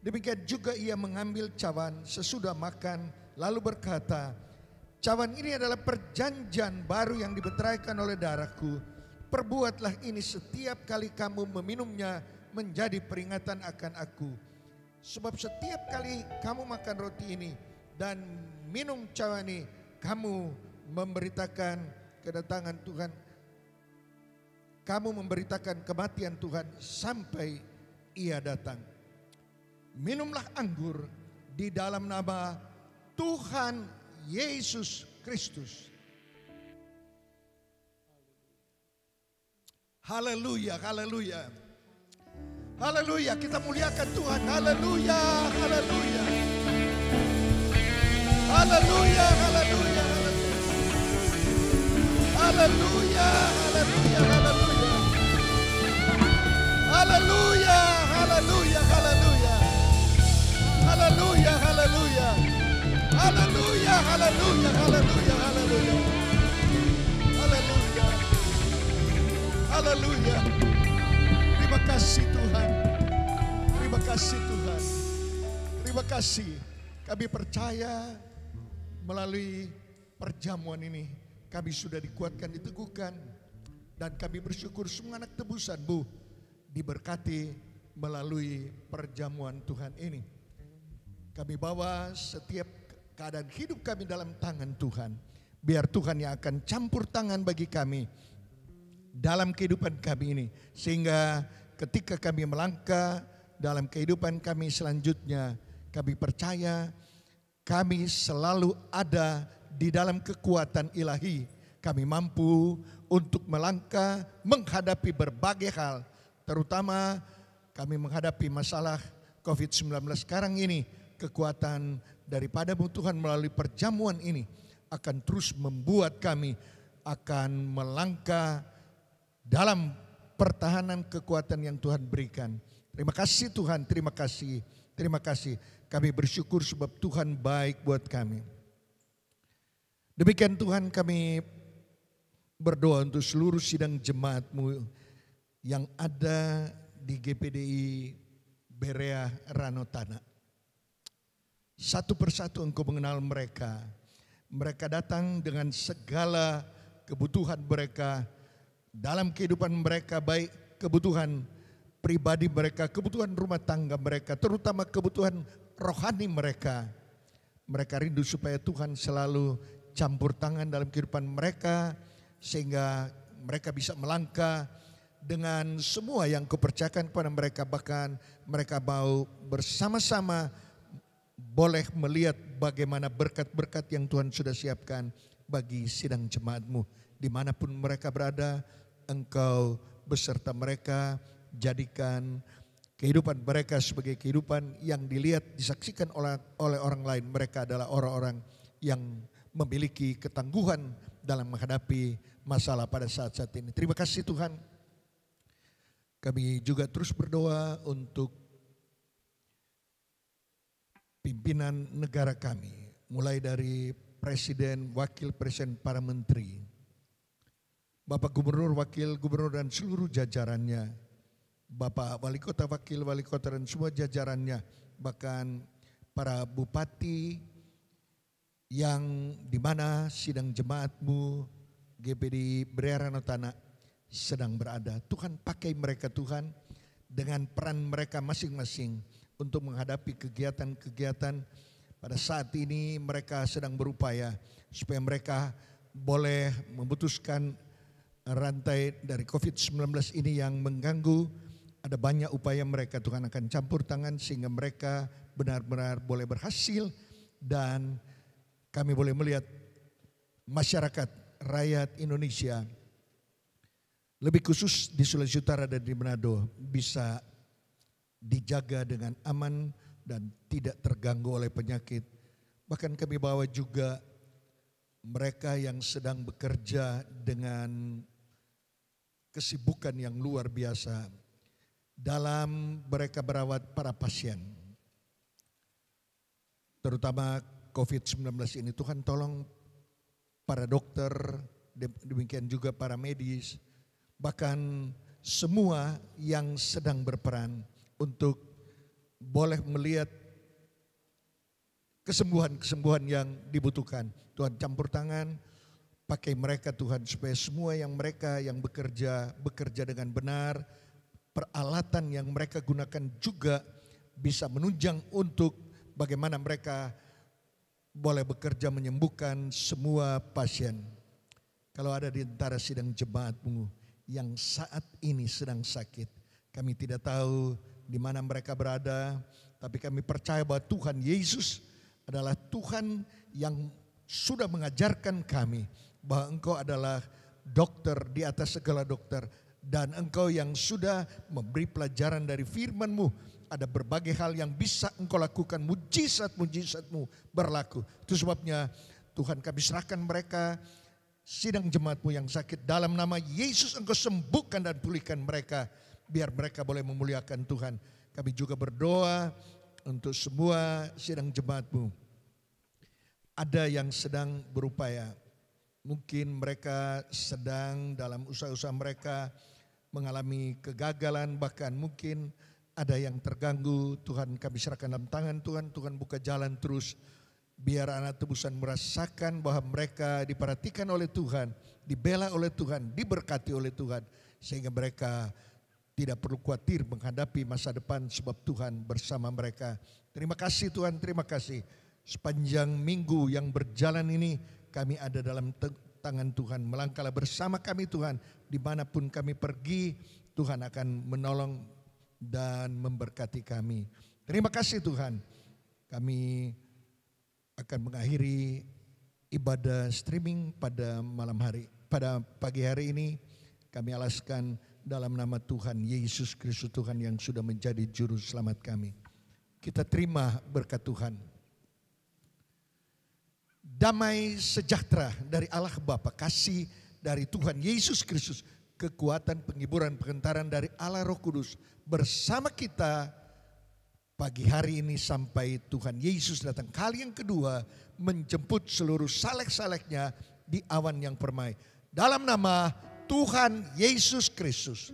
Demikian juga ia mengambil cawan sesudah makan, lalu berkata, cawan ini adalah perjanjian baru yang dimeteraikan oleh darahku. Perbuatlah ini setiap kali kamu meminumnya menjadi peringatan akan aku. Sebab setiap kali kamu makan roti ini dan minum cawan ini, kamu memberitakan kedatangan Tuhan. Kamu memberitakan kematian Tuhan sampai ia datang. Minumlah anggur di dalam nama Tuhan Yesus Kristus. Haleluya, haleluya. Haleluya, kita muliakan Tuhan. Haleluya, haleluya. Haleluya, haleluya. Haleluya, haleluya, haleluya. Haleluya, haleluya, haleluya. Haleluya, haleluya. Haleluya, haleluya, haleluya, haleluya. Haleluya. Haleluya. Terima kasih Tuhan. Terima kasih Tuhan. Terima kasih. Kami percaya melalui perjamuan ini kami sudah dikuatkan, diteguhkan, dan kami bersyukur semua anak tebusan-Mu diberkati melalui perjamuan Tuhan ini. Kami bawa setiap keadaan hidup kami dalam tangan Tuhan. Biar Tuhan yang akan campur tangan bagi kami dalam kehidupan kami ini. Sehingga ketika kami melangkah dalam kehidupan kami selanjutnya, kami percaya kami selalu ada di dalam kekuatan ilahi. Kami mampu untuk melangkah menghadapi berbagai hal. Terutama kami menghadapi masalah COVID-19 sekarang ini. Kekuatan daripada-Mu Tuhan melalui perjamuan ini akan terus membuat kami akan melangkah dalam pertahanan kekuatan yang Tuhan berikan. Terima kasih Tuhan, terima kasih, terima kasih. Kami bersyukur sebab Tuhan baik buat kami. Demikian Tuhan, kami berdoa untuk seluruh sidang jemaat-Mu yang ada di GPDI Berea Ranotana. Satu persatu Engkau mengenal mereka. Mereka datang dengan segala kebutuhan mereka dalam kehidupan mereka, baik kebutuhan pribadi mereka, kebutuhan rumah tangga mereka, terutama kebutuhan rohani mereka. Mereka rindu supaya Tuhan selalu campur tangan dalam kehidupan mereka, sehingga mereka bisa melangkah dengan semua yang Kau percayakan kepada mereka. Bahkan mereka mau bersama-sama boleh melihat bagaimana berkat-berkat yang Tuhan sudah siapkan bagi sidang jemaat-Mu. Dimanapun mereka berada, Engkau beserta mereka, jadikan kehidupan mereka sebagai kehidupan yang dilihat, disaksikan oleh orang lain. Mereka adalah orang-orang yang memiliki ketangguhan dalam menghadapi masalah pada saat-saat ini. Terima kasih Tuhan. Kami juga terus berdoa untuk pimpinan negara kami, mulai dari Presiden, Wakil Presiden, para menteri, Bapak Gubernur, Wakil Gubernur dan seluruh jajarannya, Bapak Wali Kota, Wakil Wali Kota dan semua jajarannya, bahkan para bupati yang dimana sidang jemaatmu GPD Bereranotana sedang berada. Tuhan, pakai mereka Tuhan dengan peran mereka masing-masing untuk menghadapi kegiatan-kegiatan. Pada saat ini mereka sedang berupaya supaya mereka boleh memutuskan rantai dari COVID-19 ini yang mengganggu. Ada banyak upaya mereka, Tuhan akan campur tangan sehingga mereka benar-benar boleh berhasil. Dan kami boleh melihat masyarakat rakyat Indonesia, lebih khusus di Sulawesi Utara dan di Manado, bisa dijaga dengan aman dan tidak terganggu oleh penyakit. Bahkan kami bawa juga mereka yang sedang bekerja dengan kesibukan yang luar biasa dalam mereka merawat para pasien, terutama COVID-19 ini. Tuhan tolong para dokter, demikian juga para medis, bahkan semua yang sedang berperan untuk boleh melihat kesembuhan-kesembuhan yang dibutuhkan. Tuhan campur tangan, pakai mereka Tuhan, supaya semua yang mereka yang bekerja dengan benar, peralatan yang mereka gunakan juga bisa menunjang untuk bagaimana mereka boleh bekerja menyembuhkan semua pasien. Kalau ada di antara sidang jemaatmu yang saat ini sedang sakit, kami tidak tahu di mana mereka berada, tapi kami percaya bahwa Tuhan Yesus adalah Tuhan yang sudah mengajarkan kami bahwa Engkau adalah dokter di atas segala dokter. Dan Engkau yang sudah memberi pelajaran dari firman-Mu, ada berbagai hal yang bisa Engkau lakukan, mujizat-mujizat-Mu berlaku. Itu sebabnya Tuhan, kami serahkan mereka, sidang jemaat-Mu yang sakit, dalam nama Yesus Engkau sembuhkan dan pulihkan mereka, biar mereka boleh memuliakan Tuhan. Kami juga berdoa untuk semua sidang jemaat-Mu. Ada yang sedang berupaya, mungkin mereka sedang dalam usaha-usaha mereka mengalami kegagalan, bahkan mungkin ada yang terganggu. Tuhan, kami serahkan dalam tangan Tuhan. Tuhan buka jalan terus, biar anak tebusan merasakan bahwa mereka diperhatikan oleh Tuhan, dibela oleh Tuhan, diberkati oleh Tuhan, sehingga mereka tidak perlu khawatir menghadapi masa depan sebab Tuhan bersama mereka. Terima kasih Tuhan, terima kasih. Sepanjang minggu yang berjalan ini kami ada dalam tangan Tuhan. Melangkahlah bersama kami Tuhan, dimanapun kami pergi, Tuhan akan menolong dan memberkati kami. Terima kasih Tuhan. Kami akan mengakhiri ibadah streaming pada pagi hari ini. Kami alaskan dalam nama Tuhan Yesus Kristus, Tuhan yang sudah menjadi juru selamat kami. Kita terima berkat Tuhan. Damai sejahtera dari Allah Bapa, kasih dari Tuhan Yesus Kristus, kekuatan, penghiburan, pengentaran dari Allah Roh Kudus bersama kita pagi hari ini sampai Tuhan Yesus datang kali yang kedua menjemput seluruh saleh-salehnya di awan yang permai. Dalam nama Tuhan Yesus Kristus.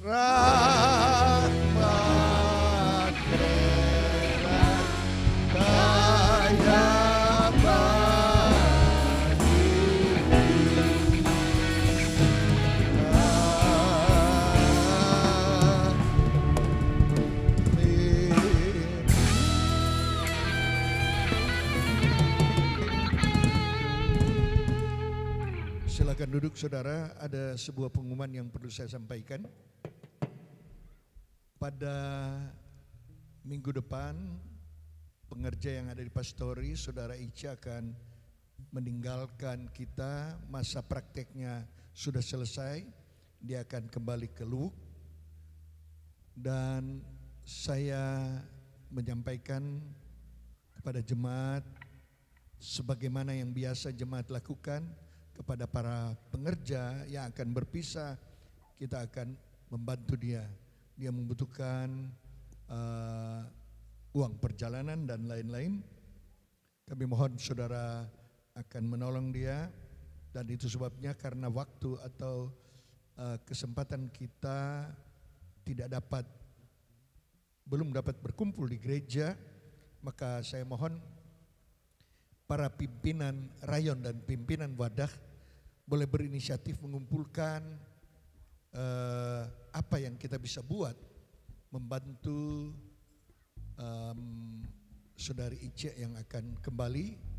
Rahmat berat kaya Silakan duduk saudara, ada sebuah pengumuman yang perlu saya sampaikan. Pada minggu depan, pengerja yang ada di Pastori, saudara Ica akan meninggalkan kita, masa prakteknya sudah selesai, dia akan kembali ke Luwuk. Dan saya menyampaikan kepada jemaat sebagaimana yang biasa jemaat lakukan kepada para pengerja yang akan berpisah, kita akan membantu dia. Dia membutuhkan uang perjalanan dan lain-lain. Kami mohon saudara akan menolong dia, dan itu sebabnya karena waktu atau kesempatan kita belum dapat berkumpul di gereja, maka saya mohon para pimpinan rayon dan pimpinan wadah boleh berinisiatif mengumpulkan apa yang kita bisa buat membantu saudari Ice yang akan kembali.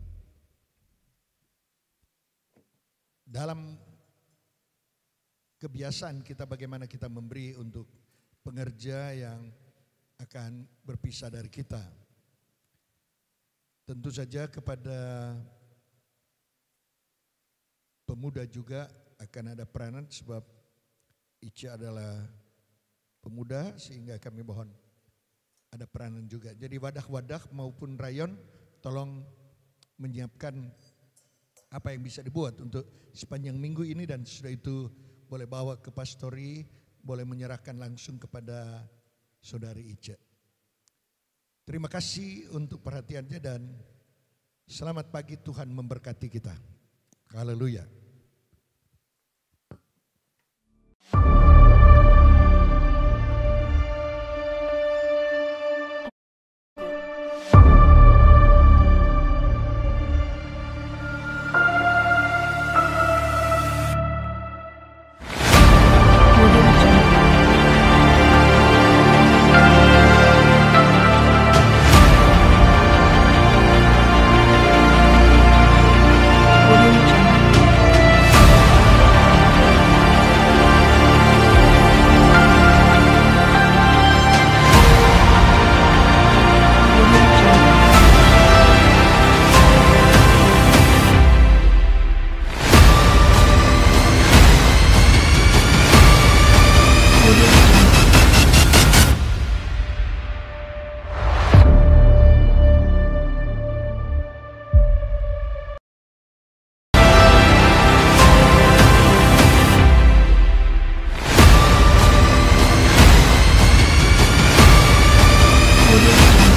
Dalam kebiasaan kita bagaimana kita memberi untuk pengerja yang akan berpisah dari kita. Tentu saja kepada pemuda juga akan ada peranan sebab Ice adalah pemuda, sehingga kami mohon ada peranan juga. Jadi wadah-wadah maupun rayon tolong menyiapkan apa yang bisa dibuat untuk sepanjang minggu ini, dan sudah itu boleh bawa ke pastori, boleh menyerahkan langsung kepada saudari Ice. Terima kasih untuk perhatiannya dan selamat pagi, Tuhan memberkati kita. Haleluya. Audio